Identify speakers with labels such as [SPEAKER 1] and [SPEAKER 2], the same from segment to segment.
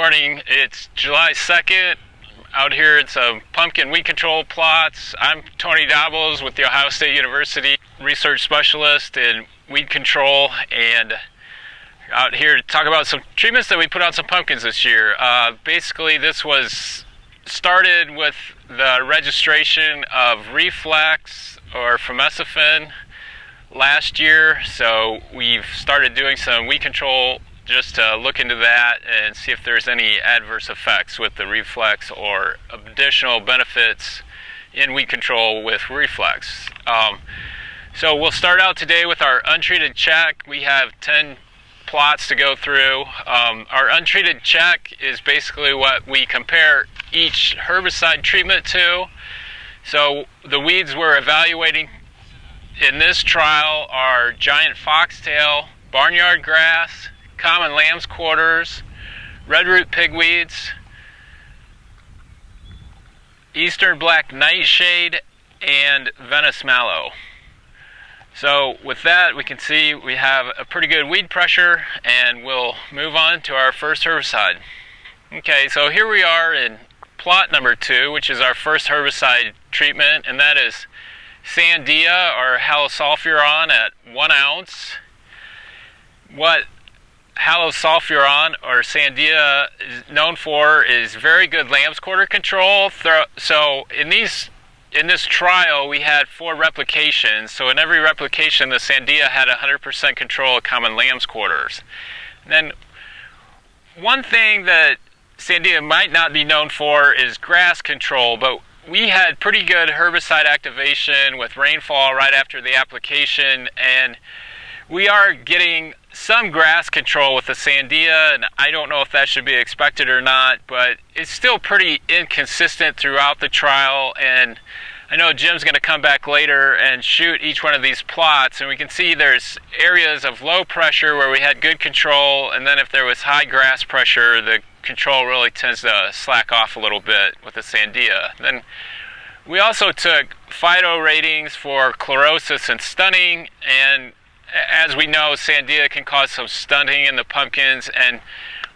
[SPEAKER 1] morning. It's July 2nd. Out here at some pumpkin weed control plots. I'm Tony Dobbels with the Ohio State University research specialist in weed control, and out here to talk about some treatments that we put on some pumpkins this year. Basically, this was started with the registration of Reflex or Formicin last year, so we've started doing some weed control just to look into that and see if there's any adverse effects with the Reflex or additional benefits in weed control with Reflex. So we'll start out today with our untreated check. We have 10 plots to go through. Our untreated check is basically what we compare each herbicide treatment to. So the weeds we're evaluating in this trial are giant foxtail, barnyard grass, common lamb's quarters, redroot pigweeds, eastern black nightshade, and Venice mallow. So with that, we can see we have a pretty good weed pressure, and we'll move on to our first herbicide. Okay, so here we are in plot number 2, which is our first herbicide treatment, and that is Sandea or halosulfuron at 1 ounce. What halosulfuron or Sandea is known for is very good lamb's quarter control. So in this trial we had 4 replications. So in every replication the Sandea had 100% control of common lamb's quarters. And then one thing that Sandea might not be known for is grass control, but we had pretty good herbicide activation with rainfall right after the application, and we are getting some grass control with the Sandea, and I don't know if that should be expected or not, but it's still pretty inconsistent throughout the trial. And I know Jim's going to come back later and shoot each one of these plots, and we can see there's areas of low pressure where we had good control, and then if there was high grass pressure, the control really tends to slack off a little bit with the Sandea. Then we also took phyto ratings for chlorosis and stunting, and as we know, Sandea can cause some stunting in the pumpkins, and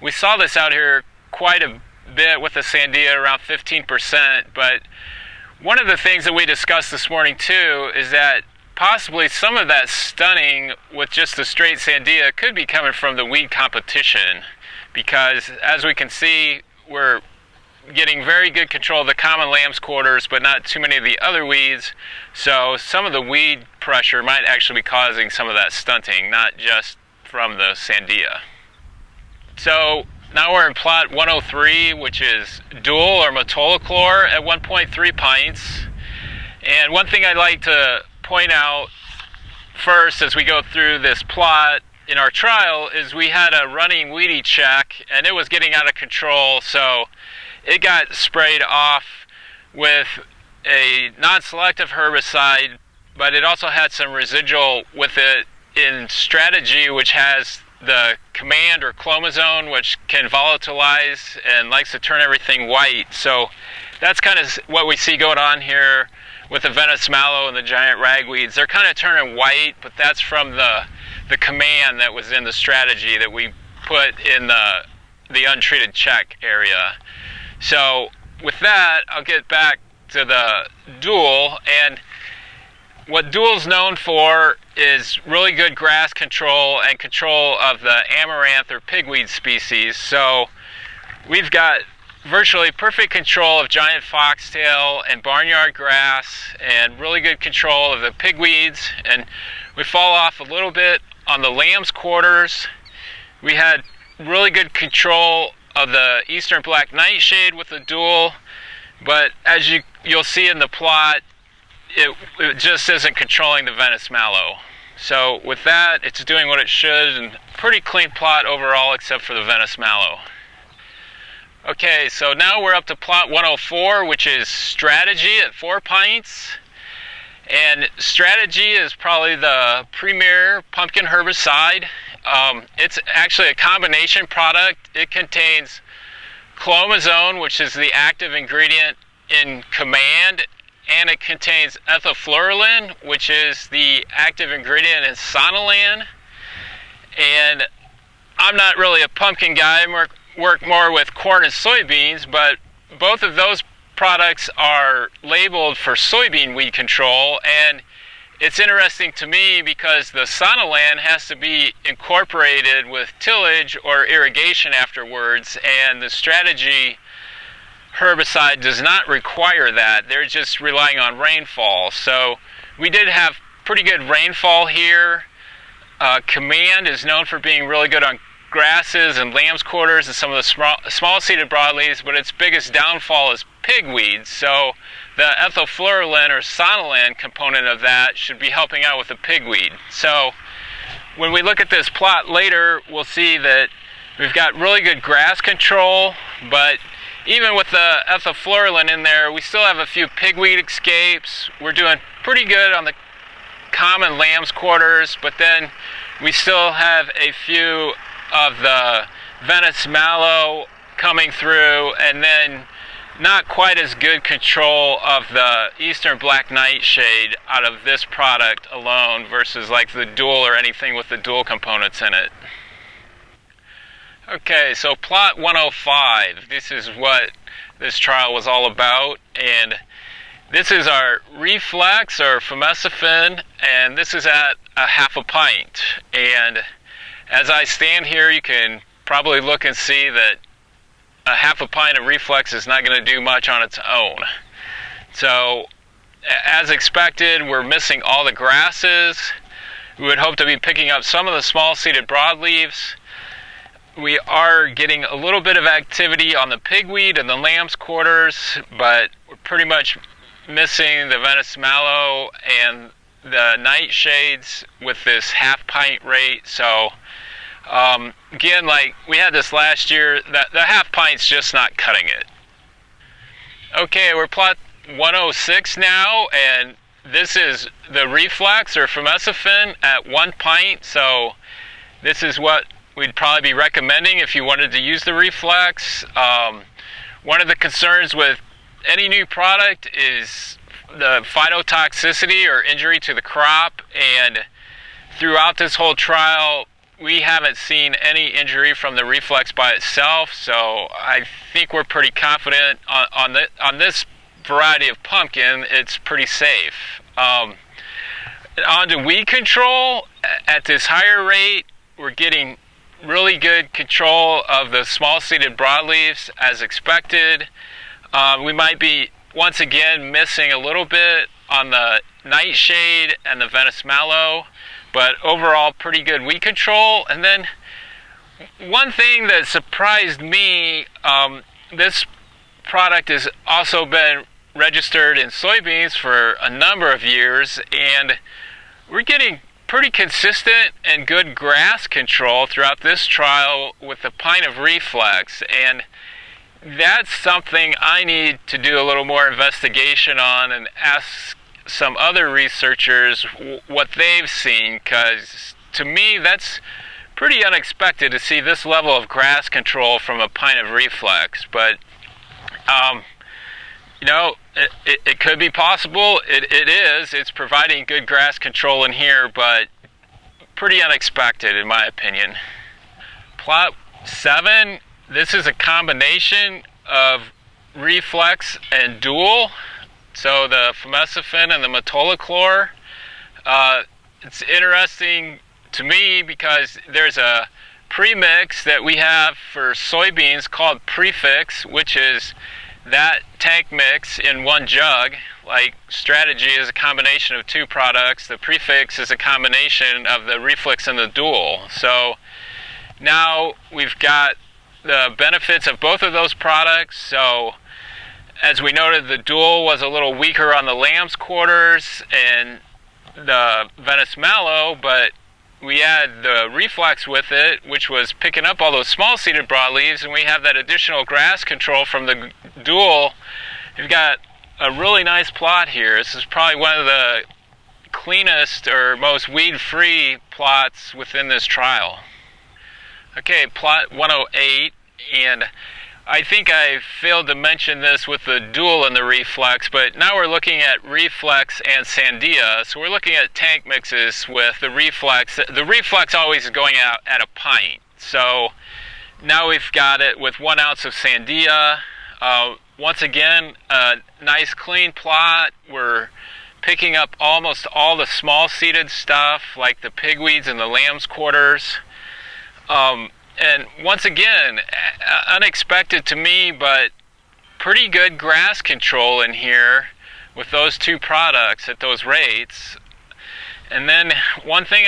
[SPEAKER 1] we saw this out here quite a bit with the Sandea, around 15%. But one of the things that we discussed this morning too is that possibly some of that stunting with just the straight Sandea could be coming from the weed competition, because as we can see, we're getting very good control of the common lamb's quarters, but not too many of the other weeds. So some of the weed pressure might actually be causing some of that stunting, not just from the Sandea. So now we're in plot 103, which is dual or metolachlor at 1.3 pints. And one thing I'd like to point out first as we go through this plot in our trial is we had a running weedy check, and it was getting out of control, so it got sprayed off with a non-selective herbicide, but it also had some residual with it in Strategy, which has the command or clomazone, which can volatilize and likes to turn everything white. So that's kind of what we see going on here with the Venice mallow and the giant ragweeds. They're kind of turning white, but that's from the command that was in the Strategy that we put in the untreated check area. So with that, I'll get back to the dual, and what dual's known for is really good grass control and control of the amaranth or pigweed species. So we've got virtually perfect control of giant foxtail and barnyard grass, and really good control of the pigweeds, and we fall off a little bit on the lamb's quarters. We had really good control of the eastern black nightshade with the dual, but as you'll see in the plot, it just isn't controlling the Venice mallow. So with that, it's doing what it should, and pretty clean plot overall except for the Venice mallow. Okay, so now we're up to plot 104, which is Strategy at 4 pints. And Strategy is probably the premier pumpkin herbicide. It's actually a combination product. It contains clomazone, which is the active ingredient in command, and it contains ethofluralin, which is the active ingredient in sonalan. And I'm not really a pumpkin guy. I'm work more with corn and soybeans, but both of those products are labeled for soybean weed control, and it's interesting to me because the Sonaland has to be incorporated with tillage or irrigation afterwards, and the Strategy herbicide does not require that. They're just relying on rainfall. So we did have pretty good rainfall here. Command is known for being really good on grasses and lamb's quarters and some of the small-seeded broadleaves, but its biggest downfall is pigweeds. So the ethylfluoralin or Sonaland component of that should be helping out with the pigweed. So when we look at this plot later, we'll see that we've got really good grass control, but even with the ethylfluoralin in there, we still have a few pigweed escapes. We're doing pretty good on the common lamb's quarters, but then we still have a few of the Venice mallow coming through, and then not quite as good control of the Eastern black nightshade out of this product alone versus like the dual or anything with the dual components in it. Okay, so plot 105, this is what this trial was all about, and this is our Reflex or Famecifin, and this is at a half a pint. And as I stand here, you can probably look and see that a half a pint of Reflex is not going to do much on its own. So, as expected, we're missing all the grasses. We would hope to be picking up some of the small-seeded broadleaves. We are getting a little bit of activity on the pigweed and the lamb's quarters, but we're pretty much missing the Venice mallow and the nightshades with this half pint rate. So again, like we had this last year, the half pint's just not cutting it. Okay, we're plot 106 now, and this is the Reflex or Famecifin at 1 pint. So this is what we'd probably be recommending if you wanted to use the Reflex. One of the concerns with any new product is the phytotoxicity or injury to the crop, and throughout this whole trial we haven't seen any injury from the Reflex by itself, so I think we're pretty confident on this variety of pumpkin. It's pretty safe. On to weed control, at this higher rate we're getting really good control of the small-seeded broadleaves as expected. We might be once again missing a little bit on the nightshade and the Venice mallow, but overall pretty good weed control. And then one thing that surprised me, this product has also been registered in soybeans for a number of years, and we're getting pretty consistent and good grass control throughout this trial with the pint of Reflex, and that's something I need to do a little more investigation on and ask some other researchers what they've seen, because to me that's pretty unexpected to see this level of grass control from a pint of Reflex. But you know, it could be possible. It is. It's providing good grass control in here, but pretty unexpected in my opinion. Plot 7. This is a combination of Reflex and Dual. So the Famecifin and the metolachlor. It's interesting to me because there's a premix that we have for soybeans called Prefix, which is that tank mix in one jug. Like Strategy is a combination of two products. The Prefix is a combination of the Reflex and the Dual. So now we've got the benefits of both of those products. So as we noted, the Dual was a little weaker on the lamb's quarters and the Venice mallow, but we had the Reflex with it, which was picking up all those small-seeded broadleaves, and we have that additional grass control from the Dual. We've got a really nice plot here. This is probably one of the cleanest or most weed-free plots within this trial. Okay, plot 108, and I think I failed to mention this with the Dual and the Reflex, but now we're looking at Reflex and Sandia. So we're looking at tank mixes with the Reflex. The Reflex always is going out at a pint. So now we've got it with 1 ounce of Sandea. Once again, a nice clean plot. We're picking up almost all the small seeded stuff like the pigweeds and the lamb's quarters. And once again, unexpected to me, but pretty good grass control in here with those 2 products at those rates. And then one thing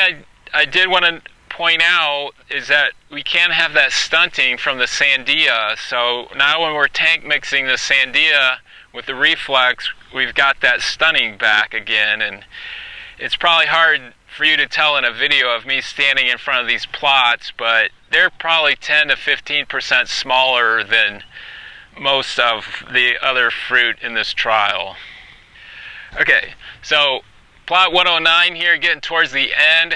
[SPEAKER 1] I did want to point out is that we can have that stunting from the Sandea. So now when we're tank mixing the Sandea with the Reflex, we've got that stunting back again. And it's probably hard for you to tell in a video of me standing in front of these plots, but they're probably 10 to 15% smaller than most of the other fruit in this trial. Okay, so plot 109 here, getting towards the end.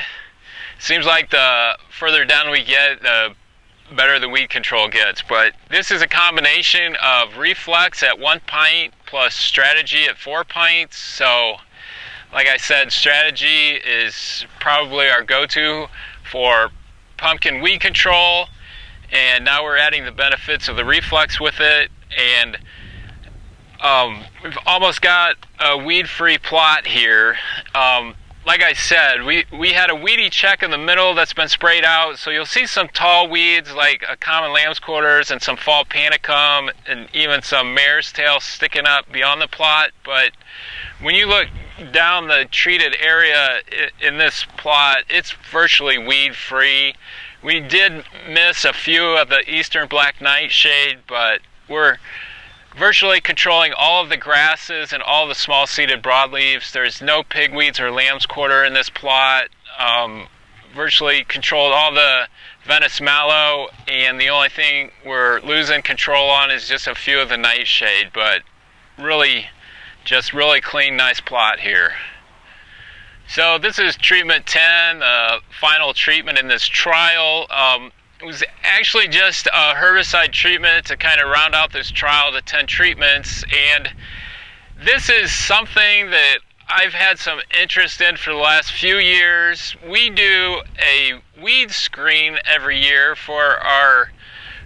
[SPEAKER 1] Seems like the further down we get, the better the weed control gets. But this is a combination of Reflex at 1 pint plus Strategy at 4 pints. So, like I said, Strategy is probably our go-to for pumpkin weed control. And now we're adding the benefits of the Reflex with it. And we've almost got a weed-free plot here. Like I said, we had a weedy check in the middle that's been sprayed out, so you'll see some tall weeds like a common lamb's quarters and some fall panicum and even some mare's tail sticking up beyond the plot. But when you look down the treated area in this plot, it's virtually weed-free. We did miss a few of the eastern black nightshade, but we're virtually controlling all of the grasses and all the small seeded broadleaves. There's no pigweeds or lamb's quarter in this plot. Virtually controlled all the Venice mallow, and the only thing we're losing control on is just a few of the nightshade, but really clean, nice plot here. So this is treatment 10, the final treatment in this trial. It was actually just a herbicide treatment to kind of round out this trial to 10 treatments, and this is something that I've had some interest in for the last few years. We do a weed screen every year for our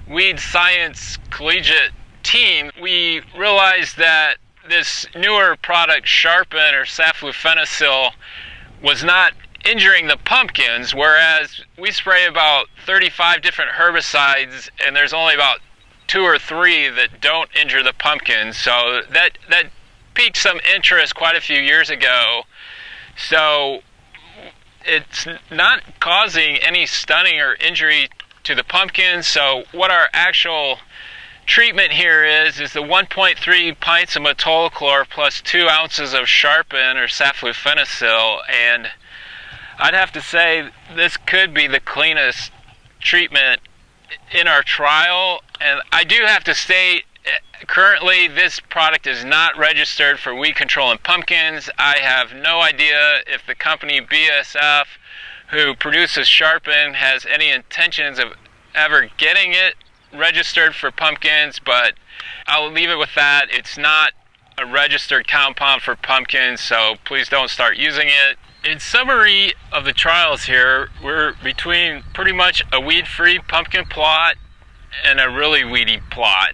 [SPEAKER 1] weed science collegiate team. We realized that this newer product, Sharpen or saflufenicil, was not injuring the pumpkins, whereas we spray about 35 different herbicides and there's only about 2 or 3 that don't injure the pumpkins. So that piqued some interest quite a few years ago. So it's not causing any stunning or injury to the pumpkins. So what our actual treatment here is the 1.3 pints of metolachlor plus 2 ounces of Sharpen or saflufenicil, and I'd have to say this could be the cleanest treatment in our trial. And I do have to state, currently this product is not registered for weed control in pumpkins. I have no idea if the company BASF, who produces Sharpen, has any intentions of ever getting it registered for pumpkins, but I'll leave it with that. It's not a registered compound for pumpkins, so please don't start using it. In summary of the trials here, we're between pretty much a weed-free pumpkin plot and a really weedy plot.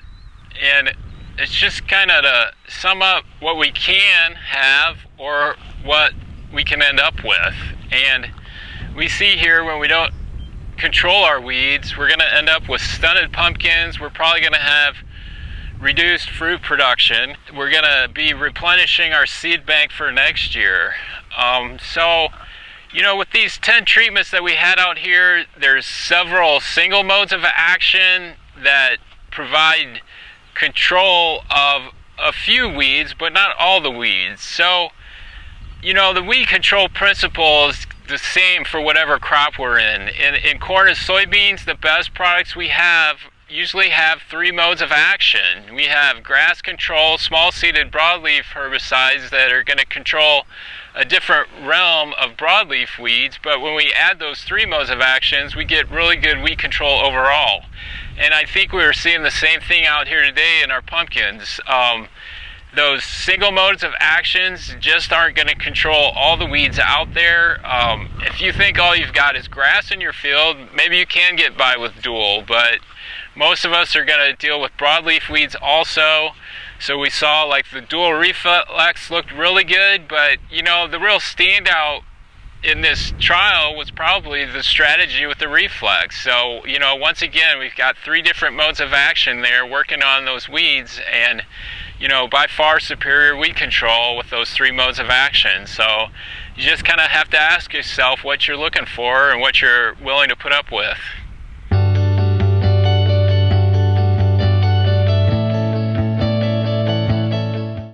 [SPEAKER 1] And it's just kind of to sum up what we can have or what we can end up with. And we see here when we don't control our weeds, we're going to end up with stunted pumpkins. We're probably going to have reduced fruit production. We're going to be replenishing our seed bank for next year. So, you know, with these 10 treatments that we had out here, there's several single modes of action that provide control of a few weeds, but not all the weeds. So, you know, the weed control principle is the same for whatever crop we're in. In corn and soybeans, the best products we have usually have 3 modes of action. We have grass control, small seeded broadleaf herbicides that are going to control a different realm of broadleaf weeds, but when we add those 3 modes of actions, we get really good weed control overall. And I think we're seeing the same thing out here today in our pumpkins. those single modes of actions just aren't going to control all the weeds out there. If you think all you've got is grass in your field, maybe you can get by with dual, but most of us are going to deal with broadleaf weeds also. So we saw like the dual reflex looked really good, but you know, the real standout in this trial was probably the strategy with the reflex. So, you know, once again, we've got 3 different modes of action there working on those weeds, and you know, by far superior weed control with those 3 modes of action. So you just kind of have to ask yourself what you're looking for and what you're willing to put up with.